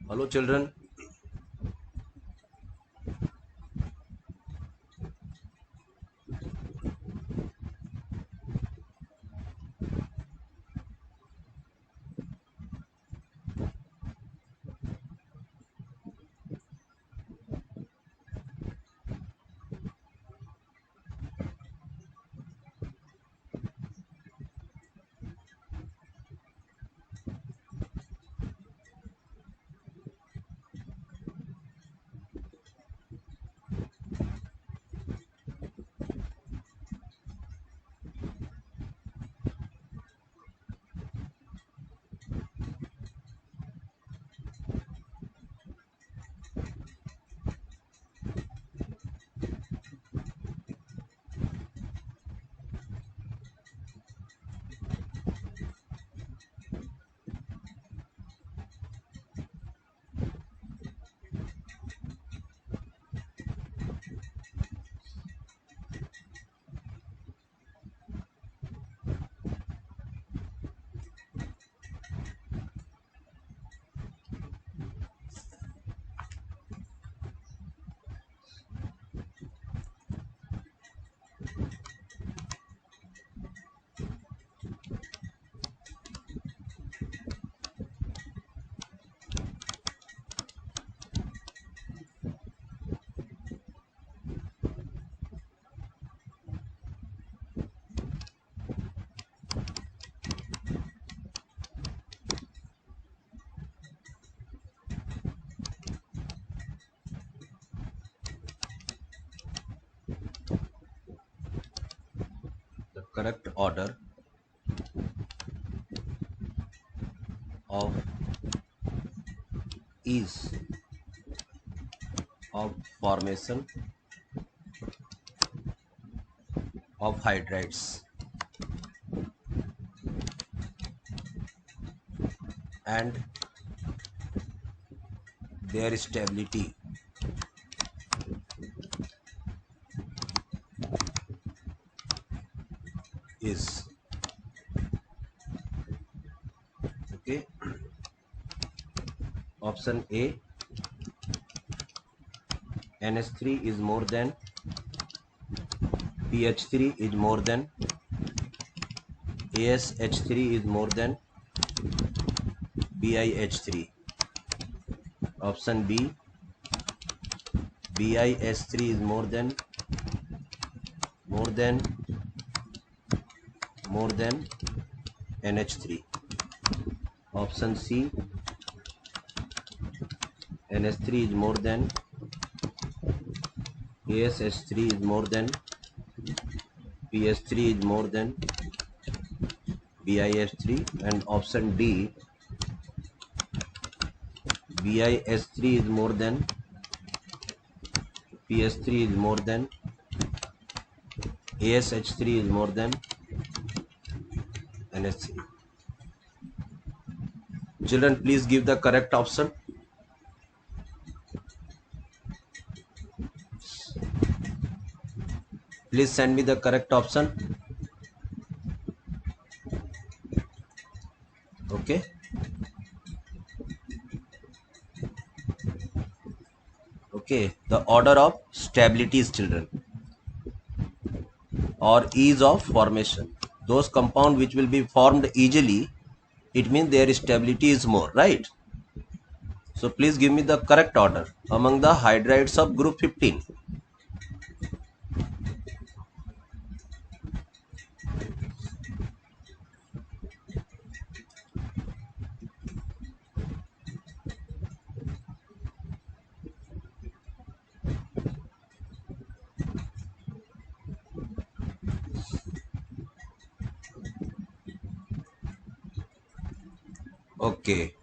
Hello children. The correct order of ease of formation of hydrides and their stability is, okay, option A, NH3 is more than PH3 is more than ASH3 is more than BiH3. Option B, BiS3 is more than NH3. Option C, NH3 is more than ASH3 is more than PH3 is more than BiH3. And option D, BiS3 is more than PH3 is more than ASH3 is more than NH3. Children, please give the correct option. Please send me the correct option. Okay. Okay. The order of stabilities, children, or ease of formation. Those compound which will be formed easily, it means their stability is more, right? So please give me the correct order among the hydrides of group 15. Okay.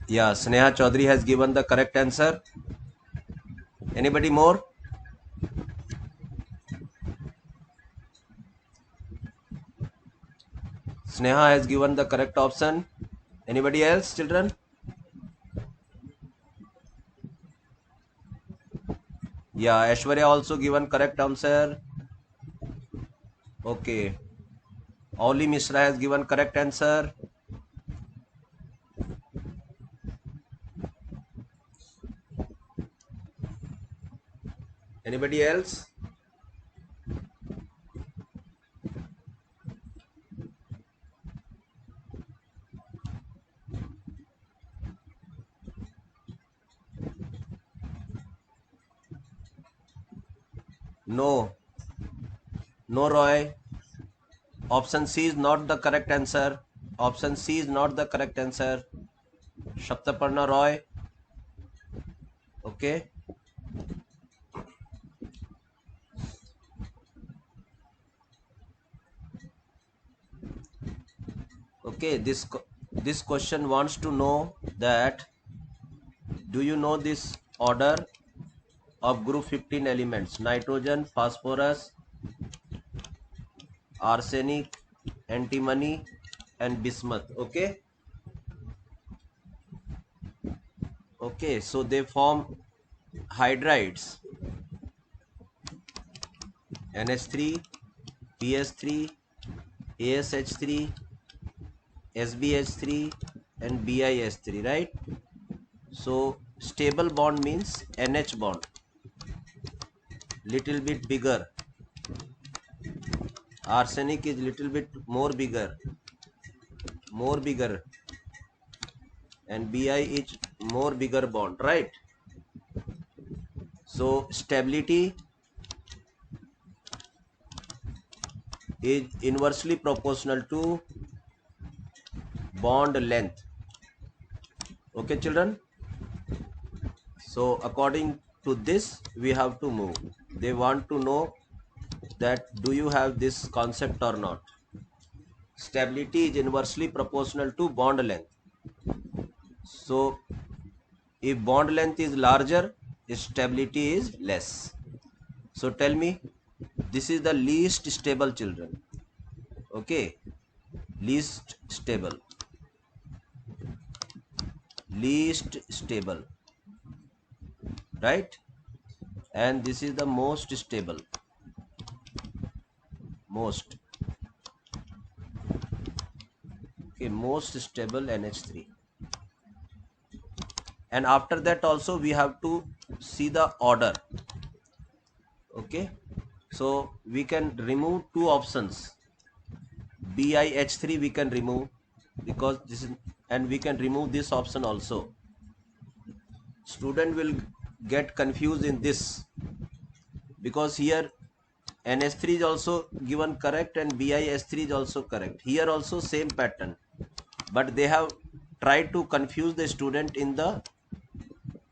Yeah, Sneha Chaudhary has given the correct answer. Anybody more? Sneha has given the correct option. Anybody else, children? Yeah, Aishwarya also given correct answer. Okay. Oli Mishra has given correct answer. Anybody else? No. No, Roy. Option C is not the correct answer. Option C is not the correct answer. Shaptaparna Roy. Okay. Okay. This question wants to know that do you know this order of group 15 elements? Nitrogen, phosphorus, arsenic, antimony, and bismuth. Okay. Okay. So they form hydrides. NH3, PS3, ASH3, SBH3, and BiH3, right? So stable bond means NH bond, little bit bigger. Arsenic is little bit more bigger, and Bi is more bigger bond, right? So stability is inversely proportional to bond length. Okay, children. So according to this, we have to move. They want to know that do you have this concept or not. Stability is inversely proportional to bond length. So if bond length is larger, stability is less. So tell me, this is the least stable, children. Okay, least stable, right? And this is the most stable, most. Okay, most stable NH3. And after that also we have to see the order. Okay, so we can remove two options. BiH3 we can remove because this is, and we can remove this option also. Student will get confused in this because here NH3 is also given correct and BiH3 is also correct. Here also same pattern, but they have tried to confuse the student in the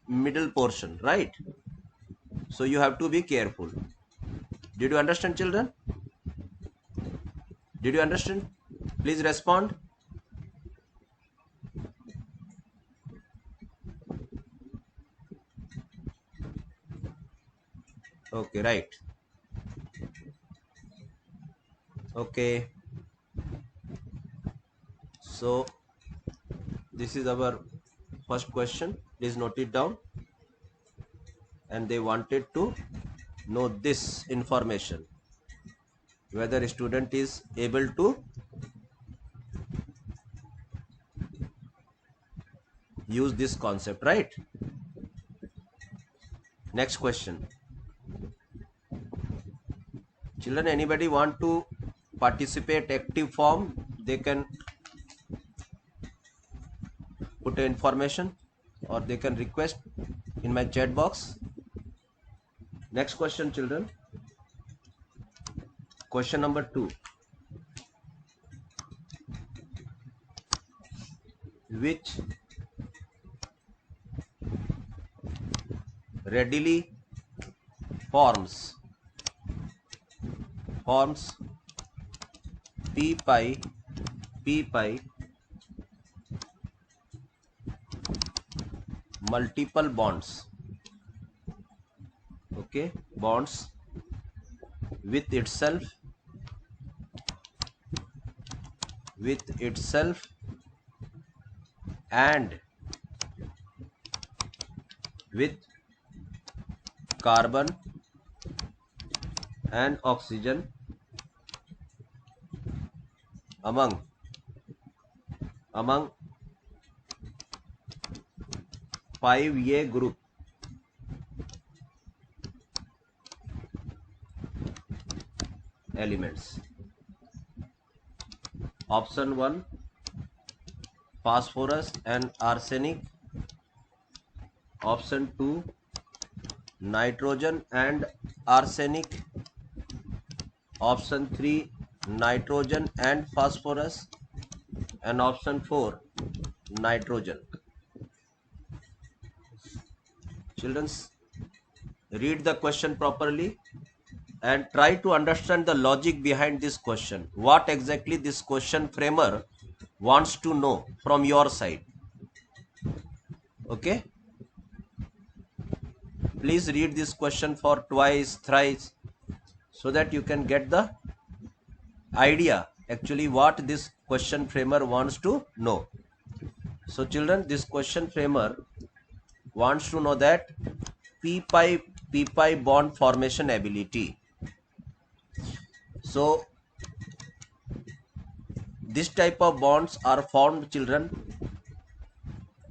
middle portion, right? So you have to be careful. Did you understand, children? Did you understand? Please respond. Okay, right. Okay. So this is our first question. Please note it down. And they wanted to know this information, whether a student is able to use this concept, right? Next question. Children, anybody want to participate active form? They can put information or they can request in my chat box. Next question, children. Question number 2. Which readily forms p pi multiple bonds. Okay, bonds with itself and with carbon and oxygen among 5A group elements. Option 1, phosphorus and arsenic. Option 2, nitrogen and arsenic. Option 3, nitrogen and phosphorus. And option 4, nitrogen. Children, read the question properly and try to understand the logic behind this question. What exactly this question framer wants to know from your side. Okay? Please read this question for twice, thrice, so that you can get the idea actually what this question framer wants to know. So children, this question framer wants to know that p-pi bond formation ability. So this type of bonds are formed, children,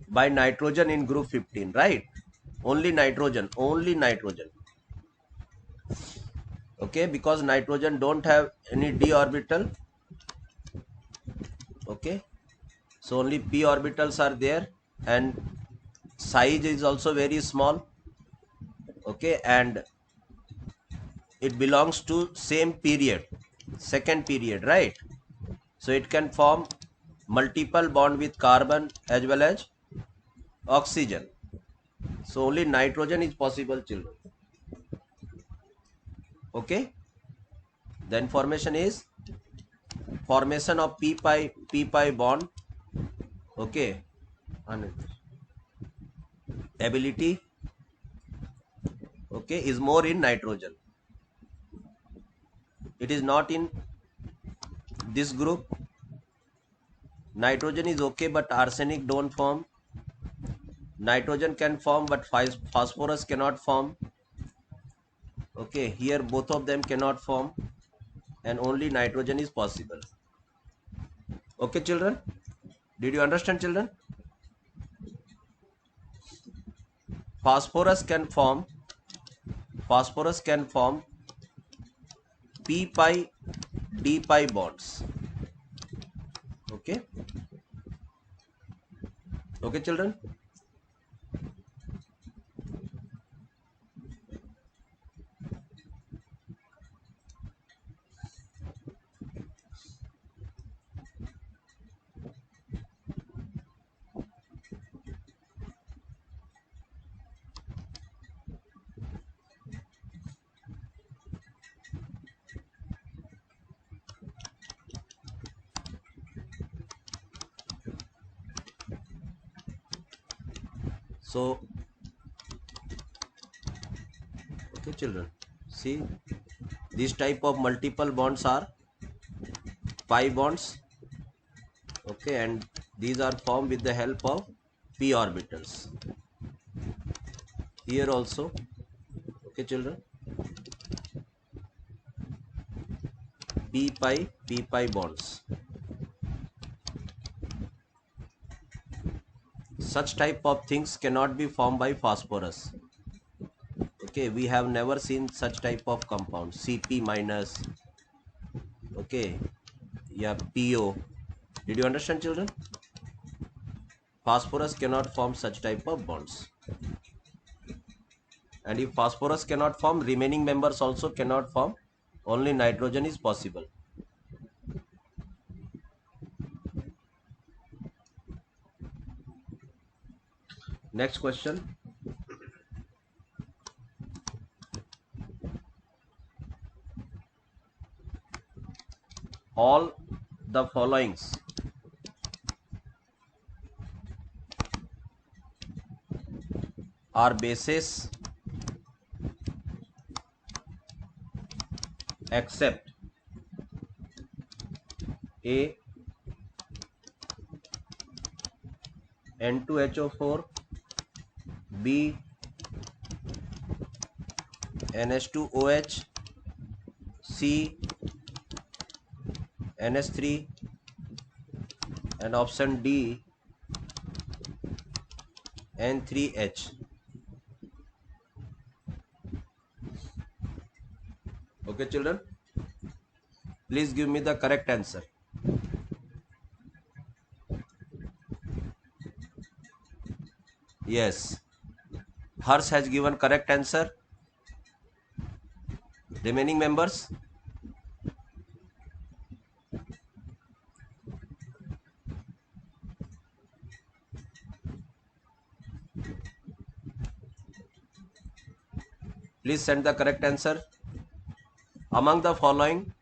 by nitrogen in group 15, right? Only nitrogen. Okay, because nitrogen don't have any d orbital. Okay, so only p orbitals are there, and size is also very small. Okay, and it belongs to same period, second period, right? So it can form multiple bond with carbon as well as oxygen. So only nitrogen is possible, children. Okay, the information is formation of p-pi bond. Okay, ability, okay, is more in nitrogen. It is not in this group. Nitrogen is okay, but arsenic don't form. Nitrogen can form, but phosphorus cannot form. Okay, here both of them cannot form, and only nitrogen is possible. Okay, children, did you understand, children? Phosphorus can form p-pi d-pi bonds. Okay, okay, children. So okay, children, see, this type of multiple bonds are pi bonds. Okay, and these are formed with the help of p orbitals. Here also, okay, children, p-pi bonds. Such type of things cannot be formed by phosphorus. Okay, we have never seen such type of compound, Cp minus. Okay, yeah, PO. Did you understand, children? Phosphorus cannot form such type of bonds. And if phosphorus cannot form, remaining members also cannot form. Only nitrogen is possible. Next question. All the followings are bases except A, N2HO4, B, NH2OH, C, NH3, and option D N3H. Okay children, please give me the correct answer. Yes, Harsh has given correct answer. Remaining members, please send the correct answer. Among the following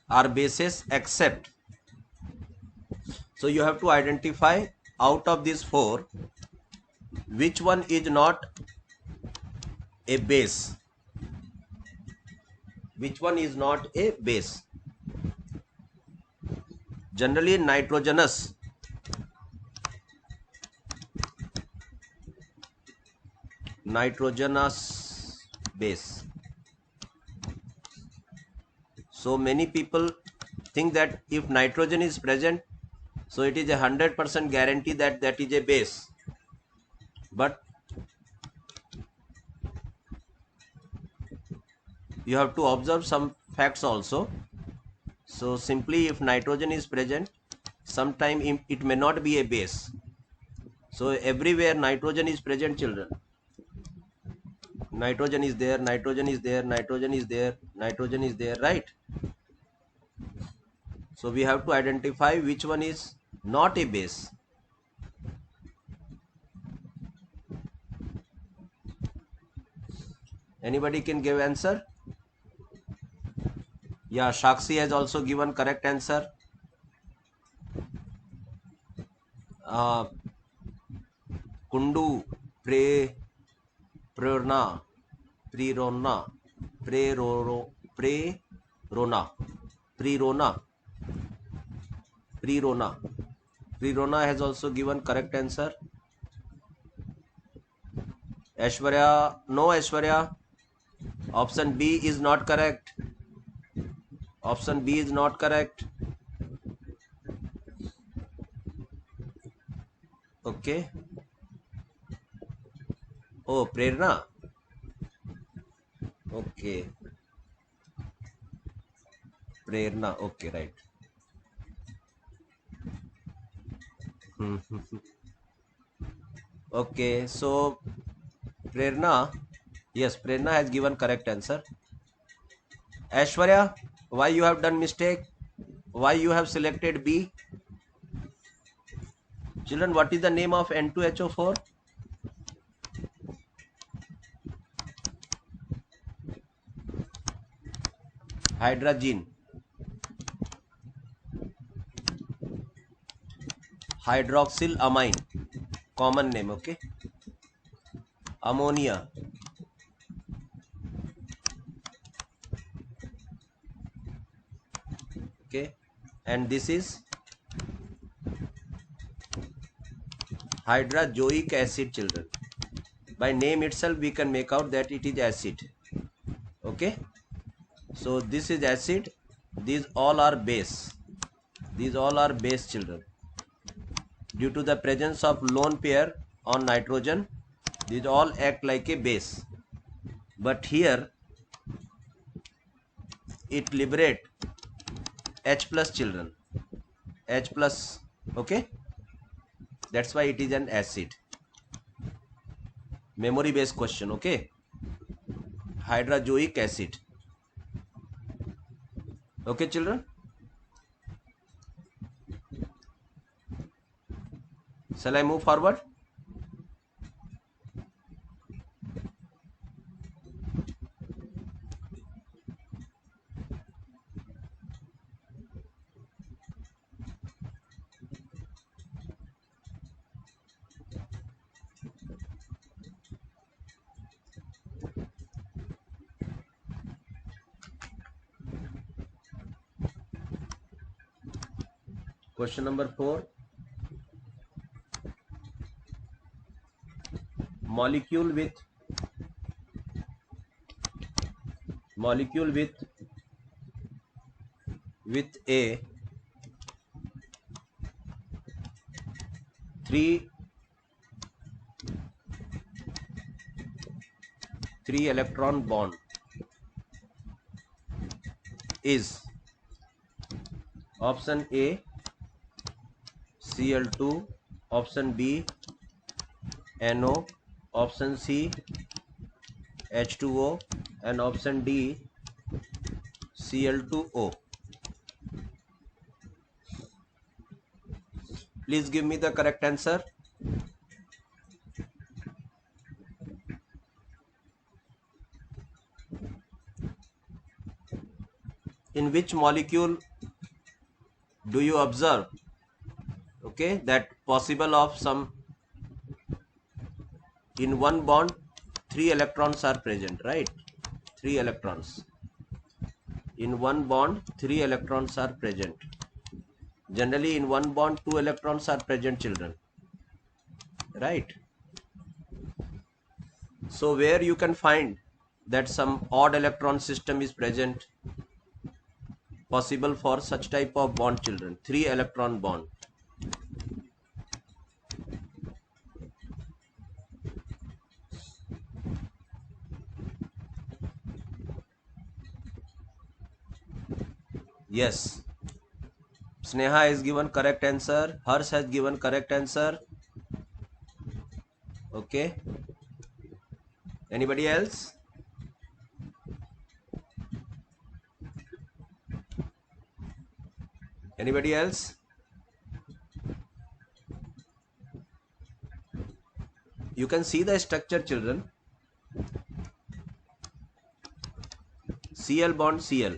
are bases except. So you have to identify out of these four which one is not a base. Which one is not a base? Generally nitrogenous base. So many people think that if nitrogen is present, so it is a 100% guarantee that that is a base. But you have to observe some facts also. So simply if nitrogen is present, sometime it may not be a base. So everywhere nitrogen is present, children. Nitrogen is there, nitrogen is there, nitrogen is there, nitrogen is there, right? So we have to identify which one is not a base. Anybody can give answer? Yeah, Shakshi has also given correct answer. Kundu, Prerona, Prerona, Prerona has also given correct answer. Aishwarya, no Aishwarya. Option B is not correct. Option B is not correct. Okay. Oh, Prerna. Okay. Prerna. Okay, right. Okay, so Prerna. Yes, Prerna has given correct answer. Aishwarya, why you have done mistake? Why you have selected B? Children, what is the name of N2HO4? Hydrazine. Hydroxylamine. Common name, okay? Ammonia. Okay, and this is hydrazoic acid, children. By name itself we can make out that it is acid. Okay, so this is acid, these all are base. These all are base, children. Due to the presence of lone pair on nitrogen, these all act like a base. But here it liberate H plus, children. H plus, okay, that's why it is an acid. Memory based question, okay? Hydrazoic acid. Okay, children? Shall I move forward? Question number 4. Molecule with a three electron bond is option A Cl2, option B NO, option C H2O, and option D Cl2O. Please give me the correct answer. In which molecule do you observe, okay, that possible of some in one bond 3 electrons are present, right? 3 electrons. In one bond 3 electrons are present. Generally in one bond 2 electrons are present, children, right? So where you can find that some odd electron system is present possible for such type of bond, children? 3 electron bond. Yes, Sneha has given correct answer. Harsh has given correct answer. Okay. Anybody else? Anybody else? You can see the structure, children. Cl bond Cl.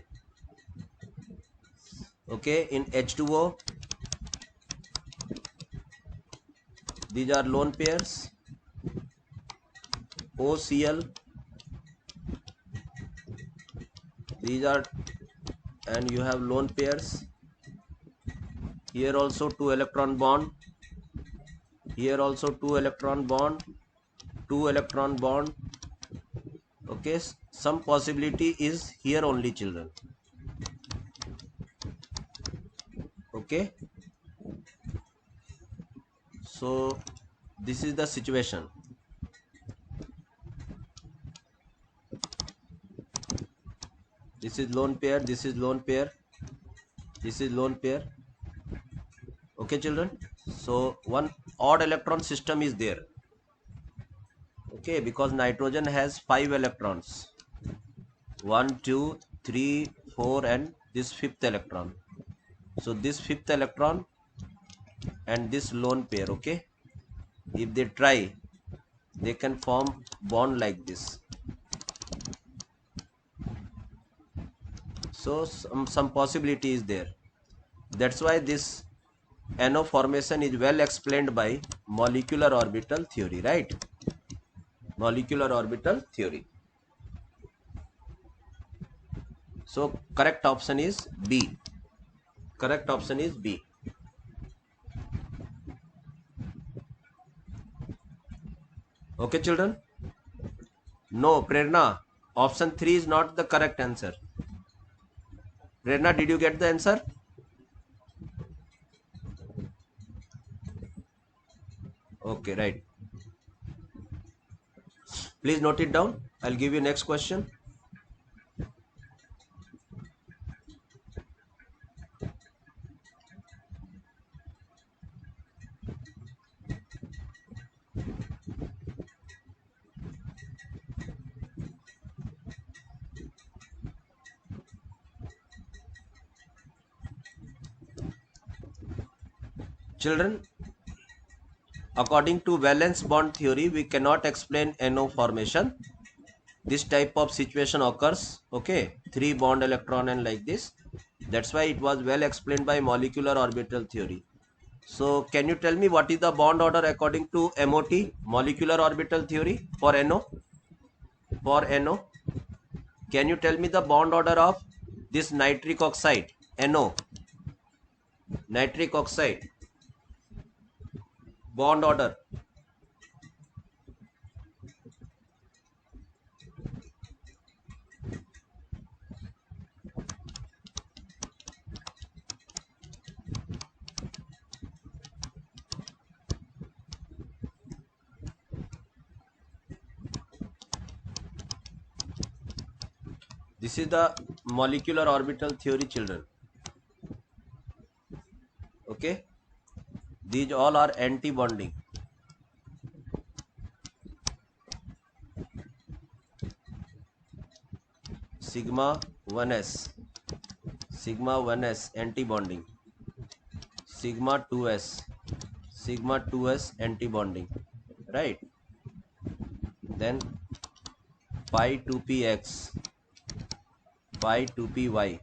Okay, in H2O, these are lone pairs. OCl, these are, and you have lone pairs. Here also 2 electron bond. Here also 2 electron bond. 2 electron bond. Okay, some possibility is here only, children. Okay, so this is the situation. This is lone pair, this is lone pair, this is lone pair. Okay, children, so one odd electron system is there. Okay, because nitrogen has 5 electrons, 1 2 3 4, and this 5th electron. So this 5th electron and this lone pair, okay, if they try, they can form bond like this. So some possibility is there. That's why this NO formation is well explained by molecular orbital theory, right? Molecular orbital theory. So correct option is B. Correct option is B. Okay, children? No, Prerna, option 3 is not the correct answer. Prerna, did you get the answer? Okay, right. Please note it down. I'll give you next question. Children, according to valence bond theory, we cannot explain NO formation. This type of situation occurs, okay, 3 bond electron and like this. That's why it was well explained by molecular orbital theory. So can you tell me what is the bond order according to MOT, molecular orbital theory, for NO? For NO, can you tell me the bond order of this nitric oxide, NO? Nitric oxide, bond order. This is the molecular orbital theory, children. Okay, these all are anti-bonding. Sigma 1s, sigma 1s anti-bonding, sigma 2s, sigma 2s anti-bonding, right? Then phi 2px, phi 2py,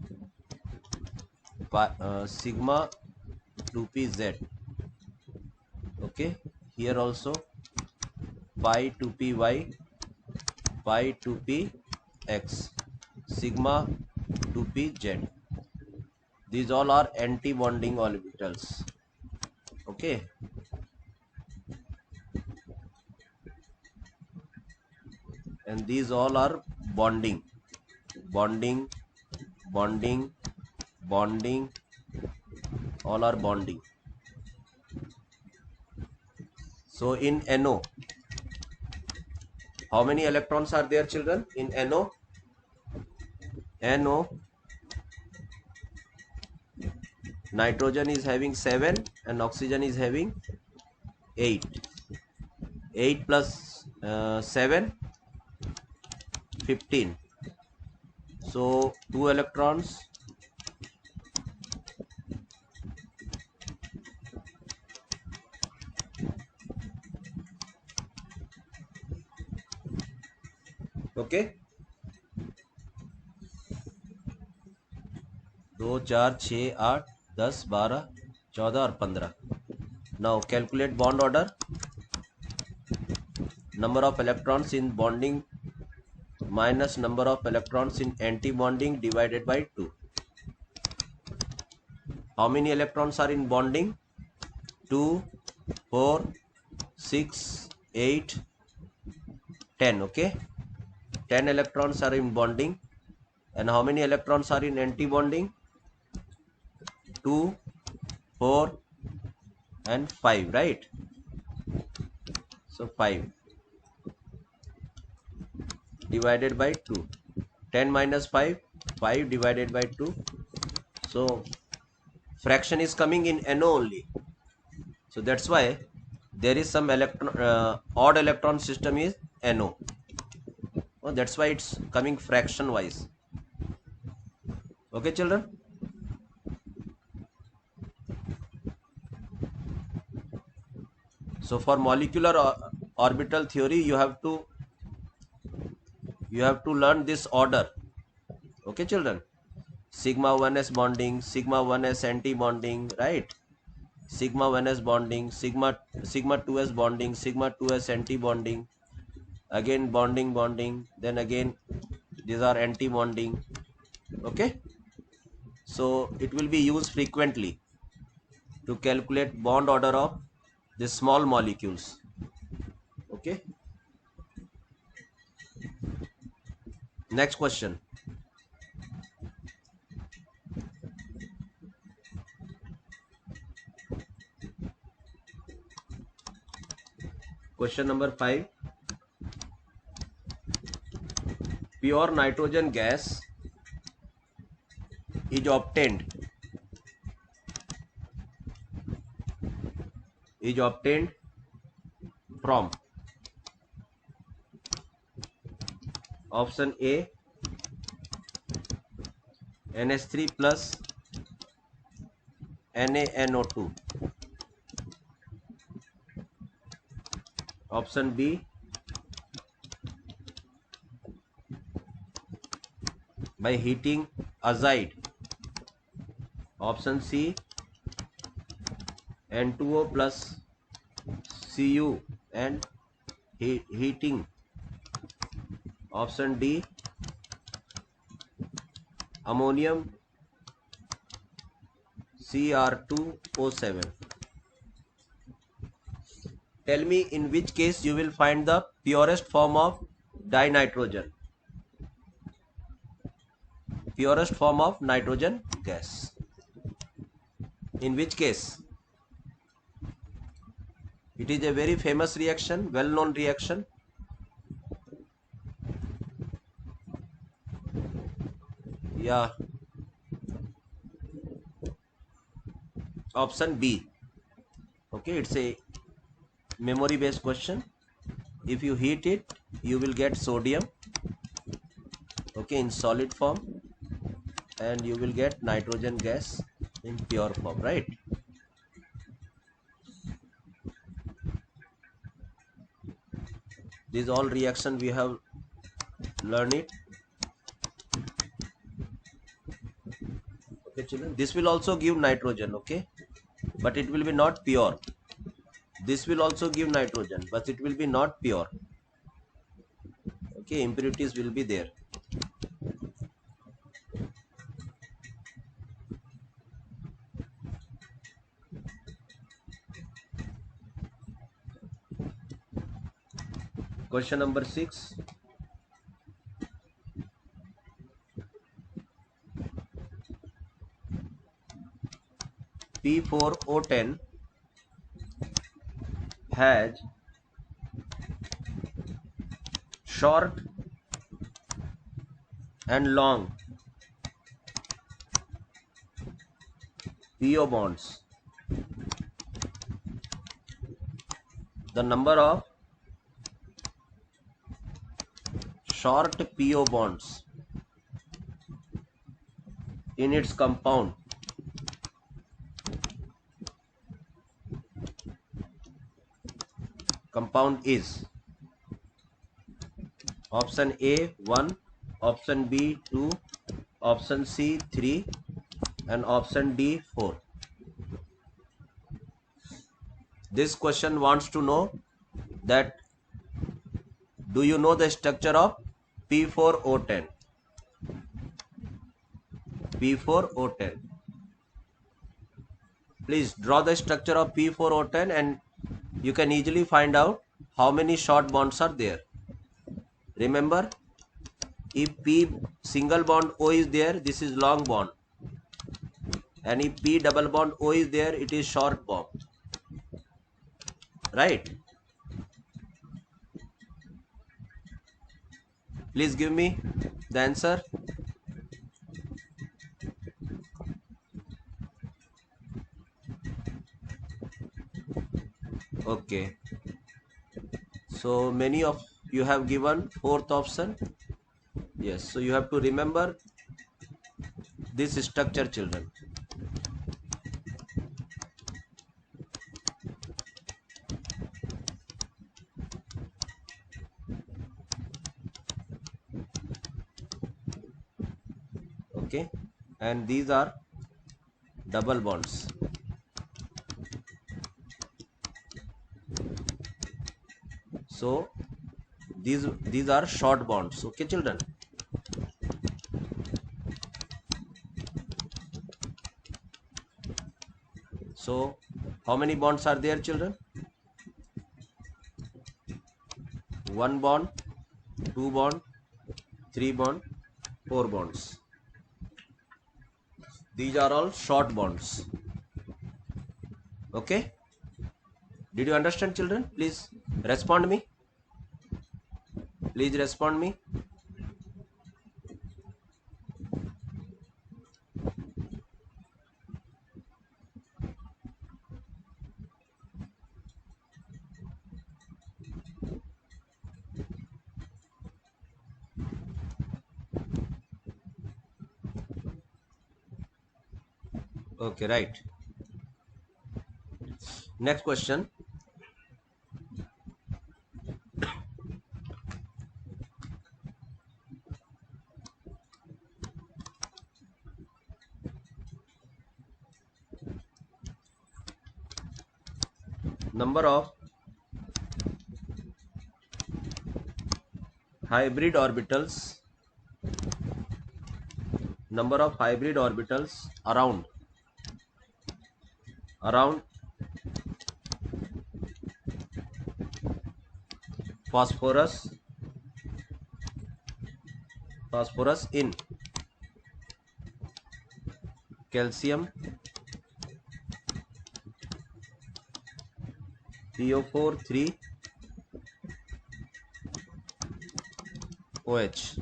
sigma 2pz. Okay, here also phi 2py, phi 2px, sigma 2pz. These all are anti-bonding orbitals. Okay, and these all are bonding, bonding, bonding, bonding, all are bonding. So in NO, how many electrons are there, children? In NO, NO, nitrogen is having 7 and oxygen is having 8. 8 plus 7, 15. So 2 electrons. Okay, 2 4 6 8 10 12 14 और 15. Now calculate bond order. Number of electrons in bonding minus number of electrons in anti-bonding divided by 2. How many electrons are in bonding? 2, 4, 6, 8, 10. Okay, 10 electrons are in bonding. And how many electrons are in anti-bonding? 2, 4 and 5, right? So 5 divided by 2. 10 minus 5, 5 divided by 2. So fraction is coming in NO only. So that's why there is some odd electron system is NO. Oh, that's why it's coming fraction wise. Okay, children. So for molecular orbital theory, you have to learn this order. Okay, children. Sigma 1s bonding, sigma 1s anti-bonding, right? Sigma 1s bonding, sigma 2s bonding, sigma 2s anti-bonding, again bonding, then again these are anti-bonding. Okay, so it will be used frequently to calculate bond order of the small molecules. Okay, next question. Question number 5. Pure nitrogen gas is obtained from option A NH3 plus NaNO2, option B by heating azide, option C N2O plus Cu and heating, option D ammonium Cr2O7. Tell me in which case you will find the purest form of dinitrogen, purest form of nitrogen gas. In which case? It is a very famous reaction, well-known reaction. Yeah, option B. Okay, it's a memory based question. If you heat it, you will get sodium, okay, in solid form, and you will get nitrogen gas in pure form, right? These all reaction we have learned it. Okay, children, this will also give nitrogen, okay, but it will be not pure. This will also give nitrogen, but it will be not pure. Okay, impurities will be there. Question number 6. P4O10 has short and long PO bonds. The number of short PO bonds in its compound is option A 1, option B 2, option C 3, and option D 4. This question wants to know that do you know the structure of P4O10? P4O10. Please draw the structure of P4O10 and you can easily find out how many short bonds are there. Remember, if P single bond O is there, this is long bond, and if P double bond O is there, it is short bond, right? Please give me the answer. Okay, so many of you have given fourth option. Yes, so you have to remember this structure, children. Okay, and these are double bonds. So these are short bonds. Okay, children. So how many bonds are there, children? One bond, two bond, three bond, four bonds. These are all short bonds. Okay, did you understand, children? Please respond me. Please respond me. Okay, right. Next question. Number of hybrid orbitals. Number of hybrid orbitals around phosphorus in calcium PO4 3 OH.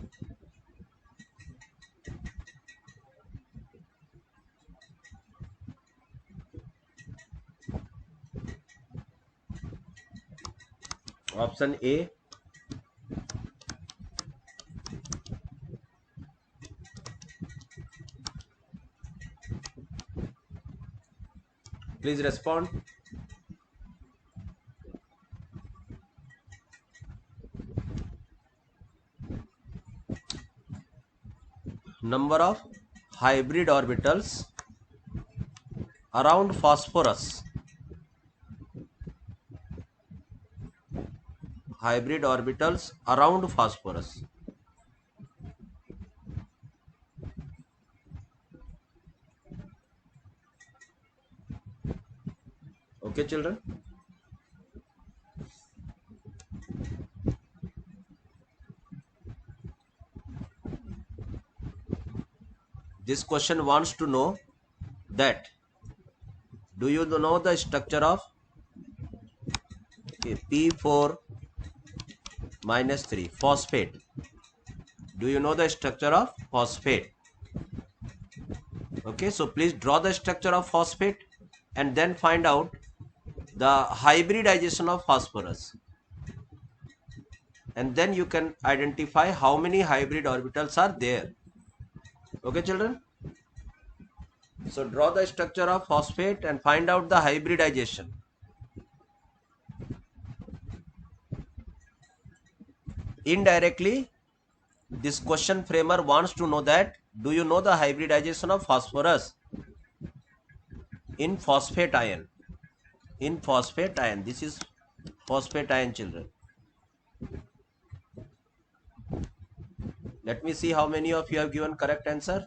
Option A. Please respond. Number of hybrid orbitals around phosphorus. Hybrid orbitals around phosphorus. Okay, children. This question wants to know that do you know the structure of P4 minus 3 phosphate? Do you know the structure of phosphate? Okay, so please draw the structure of phosphate and then find out the hybridization of phosphorus, and then you can identify how many hybrid orbitals are there. Okay, children. So draw the structure of phosphate and find out the hybridization. Indirectly, this question framer wants to know that do you know the hybridization of phosphorus in phosphate ion? In phosphate ion. This is phosphate ion, children. Let me see how many of you have given correct answer.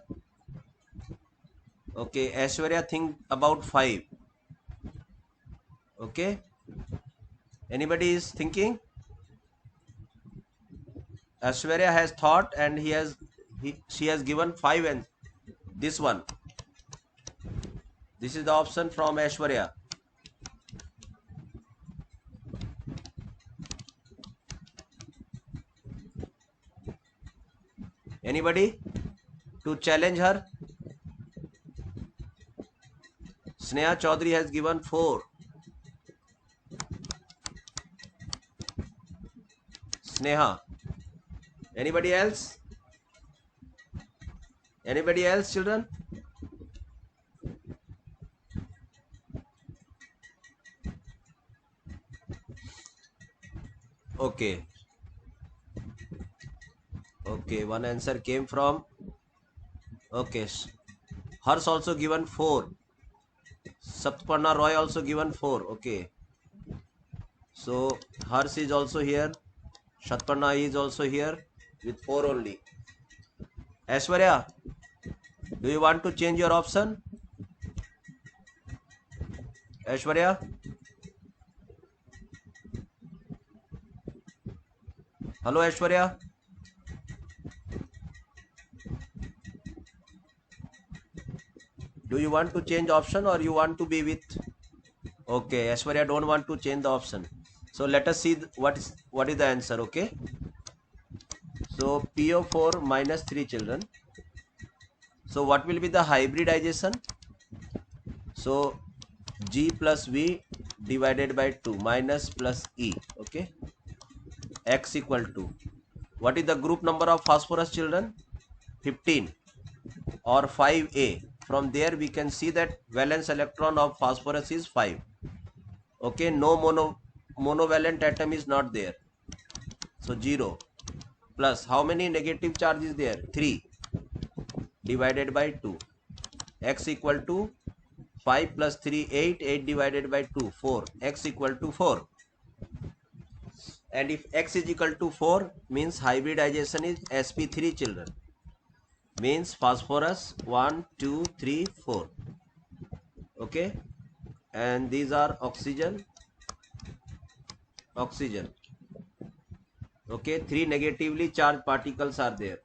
Okay, Aishwarya, think about 5. Okay, anybody is thinking? Aishwarya has thought and she has given 5, and this one. This is the option from Aishwarya. Anybody to challenge her? Sneha Chaudhary has given 4. Sneha. Anybody else? Anybody else, children? Okay. Okay, one answer came from. Okay. Hers also given 4. Saptaparna Roy also given 4. Okay. So hers is also here. Shatparna is also here with 4 only. Aishwarya, do you want to change your option? Aishwarya? Hello, Aishwarya? Do you want to change option or you want to be with? Okay, Aishwarya don't want to change the option. So let us see what is the answer. Okay. So PO4 minus 3, children. So what will be the hybridization? So G plus V divided by 2 minus plus E. Okay. X equal to. What is the group number of phosphorus, children? 15 or 5A. From there we can see that valence electron of phosphorus is 5. Okay, no monovalent atom is not there. So 0 plus how many negative charge is there? 3 divided by 2. X equal to 5 plus 3 8. 8 divided by 2 4. X equal to 4. And if X is equal to 4 means hybridization is sp3, children. Means phosphorus 1 2 3 4. Okay, and these are oxygen. Okay, 3 negatively charged particles are there.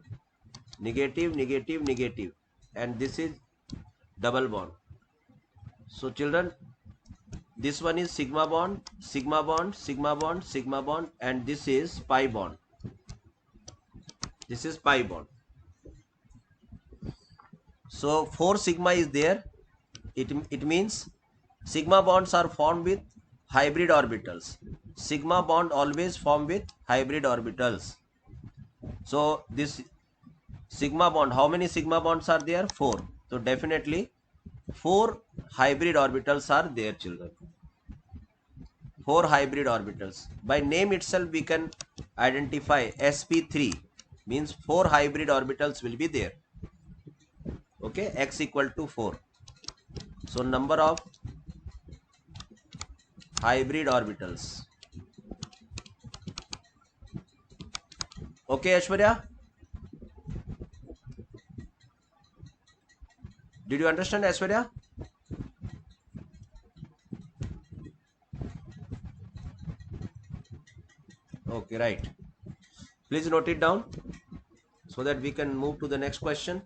Negative, negative, negative, and this is double bond. So children, this one is sigma bond, sigma bond, sigma bond, sigma bond, and this is pi bond. This is pi bond. So 4 sigma is there. It means sigma bonds are formed with hybrid orbitals. sigma bond always form with hybrid orbitals. So this sigma bond, how many sigma bonds are there? 4. So definitely 4 hybrid orbitals are there, children. 4 hybrid orbitals. By name itself we can identify sp3 means 4 hybrid orbitals will be there. Okay, x equal to 4. So number of hybrid orbitals. Okay, Ashwarya, did you understand, Ashwarya? Okay, right. Please note it down so that we can move to the next question.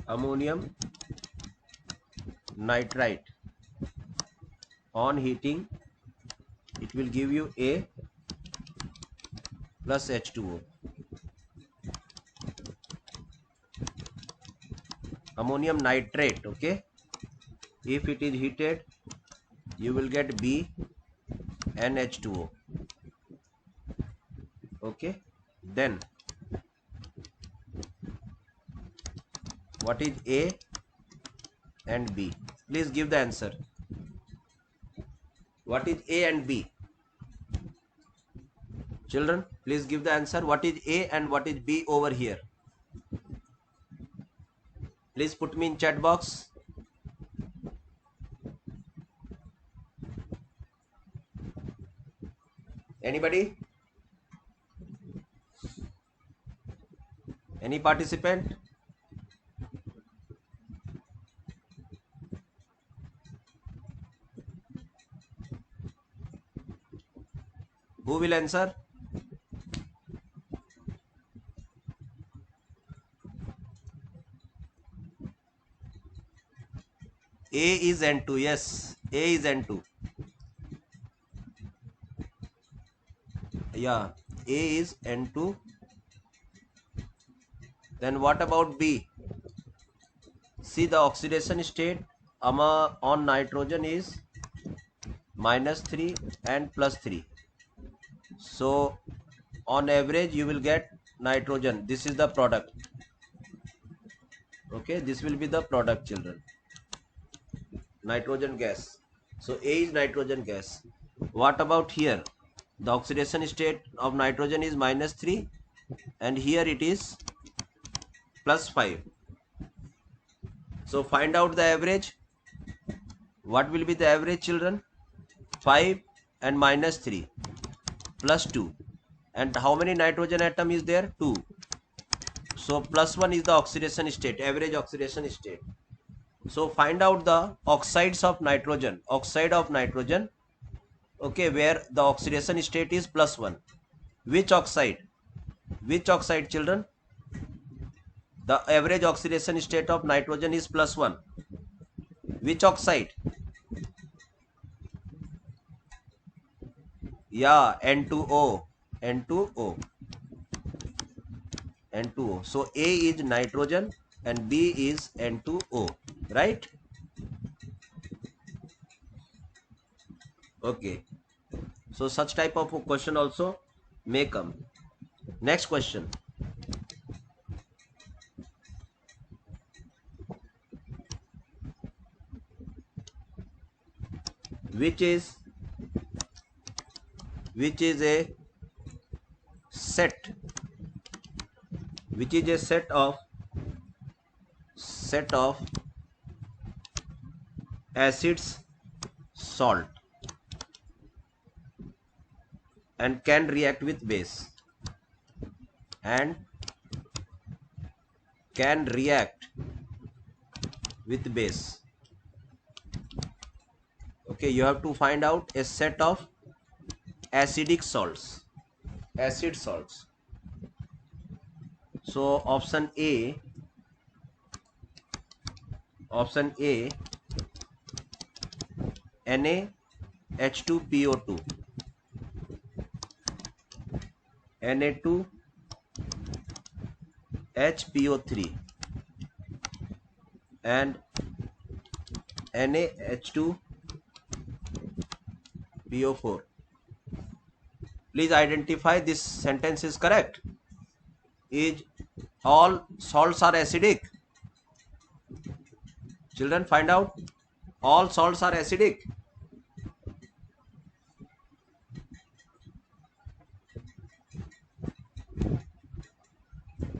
Ammonium nitrite, on heating it will give you A plus H2O. Ammonium nitrate, okay, if it is heated you will get B and H2O. Okay, then what is A and B? Please give the answer. What is A and B? Children, please give the answer. What is A and what is B over here? Please put me in chat box. Anybody? Any participant? Who will answer? A is N2. Yes, A is N2. Yeah, A is N2. Then what about B? See, the oxidation state on nitrogen is -3 and +3. So on average you will get nitrogen. This is the product. Okay, this will be the product, children. Nitrogen gas. So A is nitrogen gas. What about here? The oxidation state of nitrogen is -3 and here it is +5. So find out the average. What will be the average, children? 5 and -3 plus 2. And how many nitrogen atom is there? 2. So +1 is the oxidation state, average oxidation state. So find out the oxides of nitrogen. Oxide of nitrogen, okay, where the oxidation state is +1. Which oxide? Which oxide, children? The average oxidation state of nitrogen is +1. Which oxide? Yeah, N2O. N2O. N2O. So A is nitrogen and B is N2O, right? Okay. So such type of question also may come. Next question. Which is a set, which is a set of acids, salt, and can react with base. and can react with base. Okay, you have to find out a set of acidic salts, acid salts. So option A, NaH2PO2, Na2HPO3 and NaH2PO4. Please identify this sentence is correct. Is all salts are acidic? Children, find out. All salts are acidic.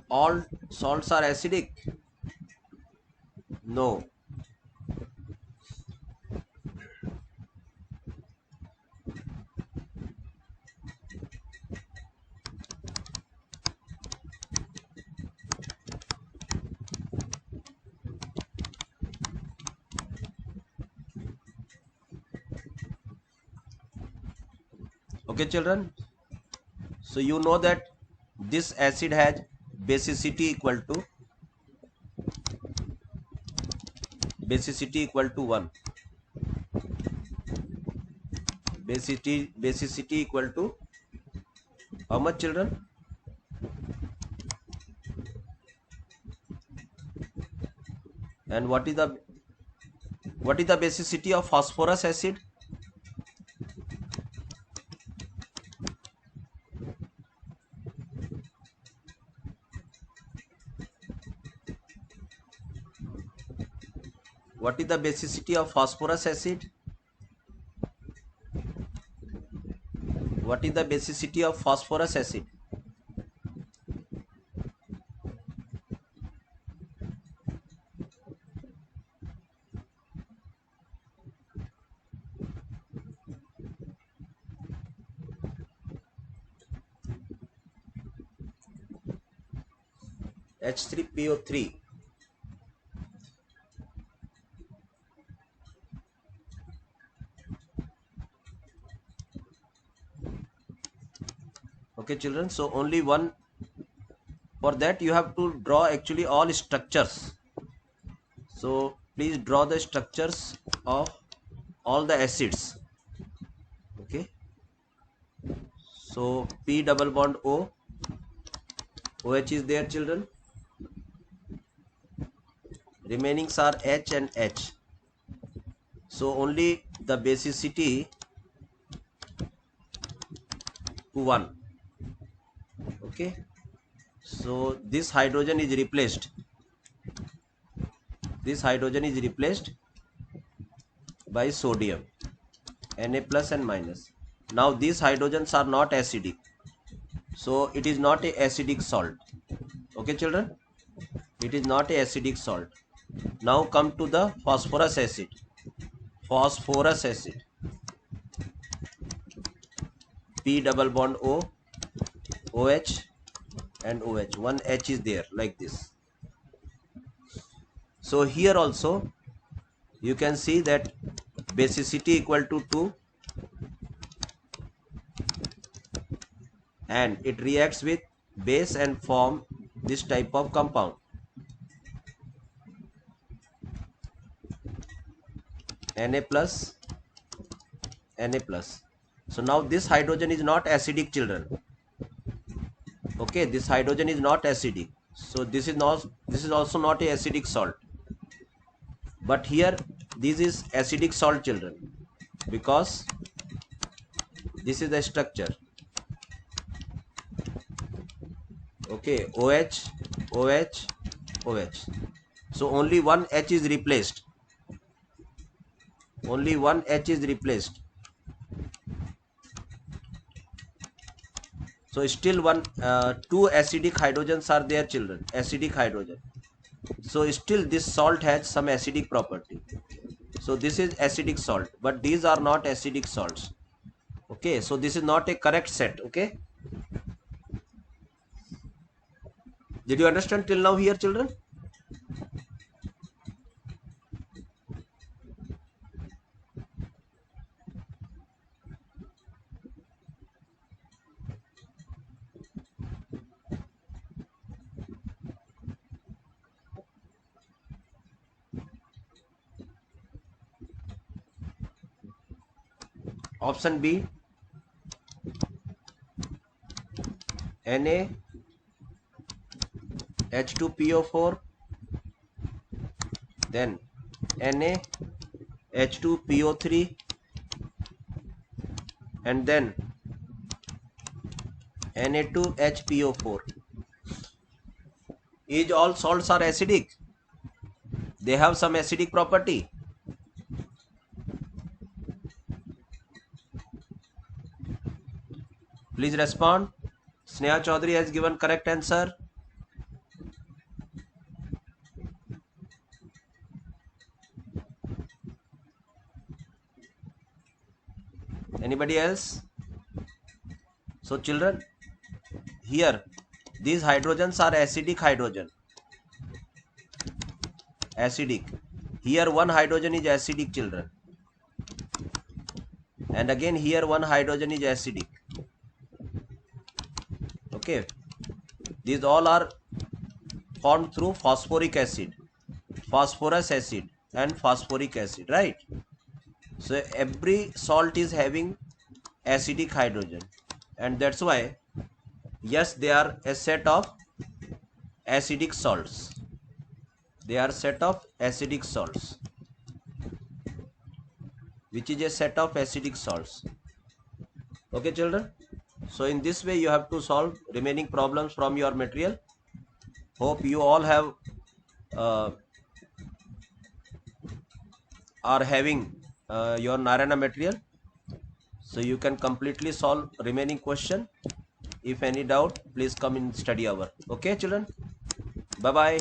All salts are acidic? No. Okay, children. So you know that this acid has basicity equal to 1. Basicity equal to how much, children? And what is the basicity of phosphorus acid? What is the basicity of phosphorus acid? What is the basicity of phosphorus acid? H3PO3. Okay, children. So only one. For that you have to draw actually all structures. So please draw the structures of all the acids. Okay. So P double bond O, OH is there, children. Remainings are H and H. So only the basicity to 1. Okay. So this hydrogen is replaced. This hydrogen is replaced by sodium, Na plus and minus. Now these hydrogens are not acidic. So it is not a acidic salt. Okay, children. It is not a acidic salt. Now come to the phosphorus acid. Phosphorus acid. P double bond O, OH and OH. One H is there like this. So here also you can see that basicity equal to 2 and it reacts with base and form this type of compound. Na plus, Na plus. So now this hydrogen is not acidic, children. Okay, this hydrogen is not acidic. So this is also not a acidic salt. But here this is acidic salt, children, because this is the structure. Okay, OH, OH, OH. So only one H is replaced. Only one H is replaced. So still two acidic hydrogens are there, children. Acidic hydrogen. So still this salt has some acidic property. So this is acidic salt, but these are not acidic salts. Okay, so this is not a correct set. Okay. Did you understand till now here, children? Option B, Na H2PO4, then Na H2PO3, and then Na2HPO4. Is all salts are acidic? They have some acidic property. Please respond. Sneha Chaudhary has given correct answer. Anybody else? So children, here these hydrogens are acidic hydrogen. Acidic. Here one hydrogen is acidic, children. And again here one hydrogen is acidic. Okay. These all are formed through phosphoric acid, phosphorus acid and phosphoric acid, right? So every salt is having acidic hydrogen, and that's why yes, they are a set of acidic salts. They are set of acidic salts, which is a set of acidic salts. Okay children, so in this way you have to solve remaining problems from your material. Hope you all have are having your Narayana material, so you can completely solve remaining question. If any doubt, please come in study hour. Okay children, bye bye.